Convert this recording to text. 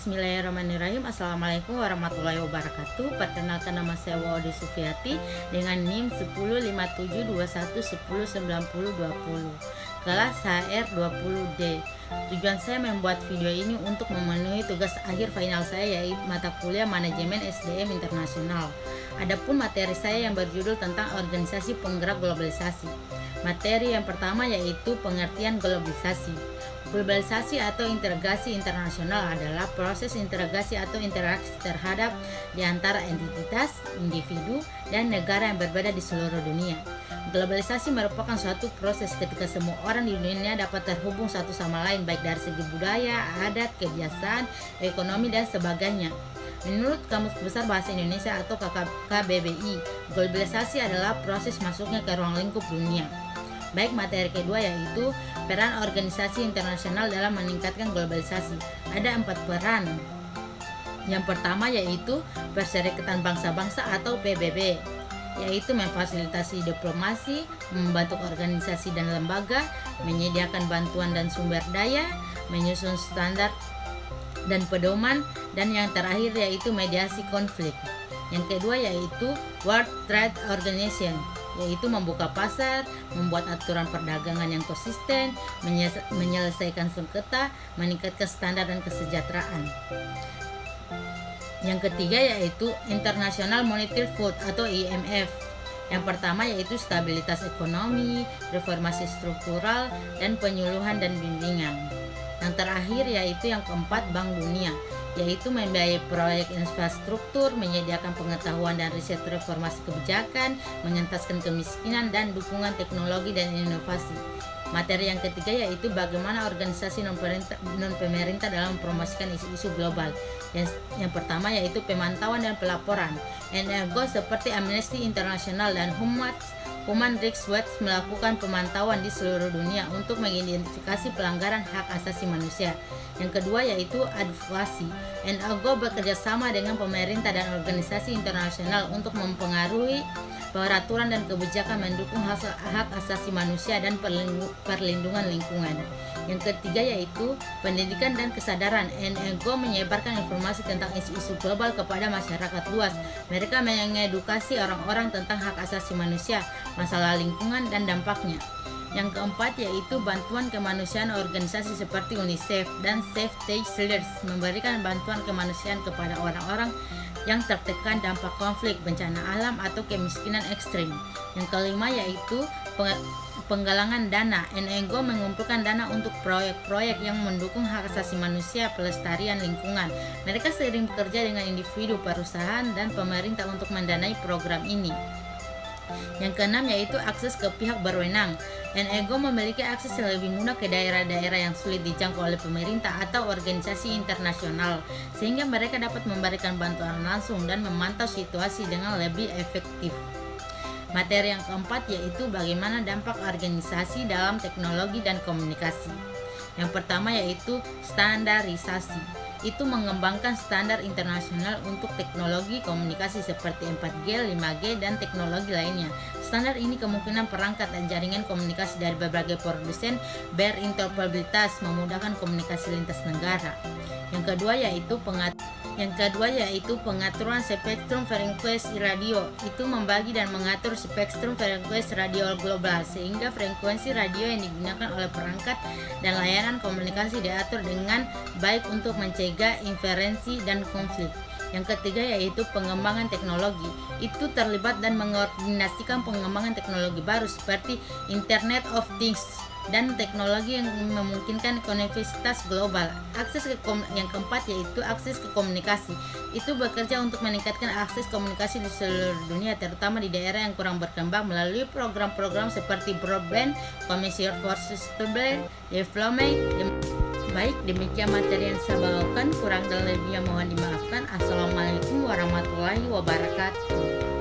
Bismillahirrahmanirrahim. Assalamualaikum warahmatullahi wabarakatuh. Perkenalkan, nama saya Waudy Sufiati dengan NIM 105721109020, kelas HR20D. Tujuan saya membuat video ini untuk memenuhi tugas akhir final saya, yaitu mata kuliah Manajemen SDM Internasional. Adapun materi saya yang berjudul tentang organisasi penggerak globalisasi. Materi yang pertama yaitu pengertian globalisasi. Globalisasi atau integrasi internasional adalah proses integrasi atau interaksi terhadap di antara entitas, individu, dan negara yang berbeda di seluruh dunia. Globalisasi merupakan suatu proses ketika semua orang di dunia dapat terhubung satu sama lain, baik dari segi budaya, adat, kebiasaan, ekonomi, dan sebagainya. Menurut Kamus Besar Bahasa Indonesia atau KBBI, globalisasi adalah proses masuknya ke ruang lingkup dunia. Baik, materi kedua yaitu peran organisasi internasional dalam meningkatkan globalisasi. Ada 4 peran. Yang pertama yaitu Perserikatan Bangsa-Bangsa atau PBB, yaitu memfasilitasi diplomasi, membentuk organisasi dan lembaga, menyediakan bantuan dan sumber daya, menyusun standar dan pedoman, dan yang terakhir yaitu mediasi konflik. Yang kedua yaitu World Trade Organization, yaitu membuka pasar, membuat aturan perdagangan yang konsisten, menyelesaikan sengketa, meningkatkan standar dan kesejahteraan. Yang ketiga yaitu International Monetary Fund atau IMF. Yang pertama yaitu stabilitas ekonomi, reformasi struktural, dan penyuluhan dan bimbingan. Yang terakhir yaitu yang keempat, Bank Dunia, yaitu membiayai proyek infrastruktur, menyediakan pengetahuan dan riset, reformasi kebijakan, mengentaskan kemiskinan, dan dukungan teknologi dan inovasi. Materi yang ketiga yaitu bagaimana organisasi non-pemerintah dalam mempromosikan isu-isu global. Yang pertama yaitu pemantauan dan pelaporan. NGO seperti Amnesty International dan Human Rights Watch melakukan pemantauan di seluruh dunia untuk mengidentifikasi pelanggaran hak asasi manusia. Yang kedua yaitu advokasi. NGO bekerja sama dengan pemerintah dan organisasi internasional untuk mempengaruhi peraturan dan kebijakan mendukung hak asasi manusia dan perlindungan lingkungan. Yang ketiga yaitu pendidikan dan kesadaran. NGO menyebarkan informasi tentang isu-isu global kepada masyarakat luas. Mereka mengedukasi orang-orang tentang hak asasi manusia, masalah lingkungan, dan dampaknya. Yang keempat yaitu bantuan kemanusiaan. Organisasi seperti UNICEF dan Save the Children memberikan bantuan kemanusiaan kepada orang-orang yang tertekan dampak konflik, bencana alam, atau kemiskinan ekstrim. Yang kelima yaitu penggalangan dana. NGO mengumpulkan dana untuk proyek-proyek yang mendukung hak asasi manusia, pelestarian lingkungan. Mereka sering bekerja dengan individu, perusahaan, dan pemerintah untuk mendanai program ini. Yang keenam yaitu akses ke pihak berwenang. NGO memiliki akses yang lebih mudah ke daerah-daerah yang sulit dijangkau oleh pemerintah atau organisasi internasional, sehingga mereka dapat memberikan bantuan langsung dan memantau situasi dengan lebih efektif. Materi yang keempat yaitu bagaimana dampak organisasi dalam teknologi dan komunikasi. Yang pertama yaitu standarisasi. Itu mengembangkan standar internasional untuk teknologi komunikasi seperti 4G, 5G, dan teknologi lainnya. Standar ini kemungkinan perangkat dan jaringan komunikasi dari berbagai produsen berinteroperabilitas, memudahkan komunikasi lintas negara. Yang kedua yaitu pengaturan spektrum frekuensi radio. Itu membagi dan mengatur spektrum frekuensi radio global sehingga frekuensi radio yang digunakan oleh perangkat dan layanan komunikasi diatur dengan baik untuk mencegah interferensi dan konflik. Yang ketiga yaitu pengembangan teknologi. Itu terlibat dan mengkoordinasikan pengembangan teknologi baru seperti Internet of Things dan teknologi yang memungkinkan konektivitas global. Yang keempat yaitu akses ke komunikasi. Itu bekerja untuk meningkatkan akses komunikasi di seluruh dunia, terutama di daerah yang kurang berkembang melalui program-program seperti Broadband, Commission for Sustainable Development. Baik, demikian materi yang saya bawakan. Kurang dan lebihnya mohon dimaafkan. Assalamualaikum warahmatullahi wabarakatuh.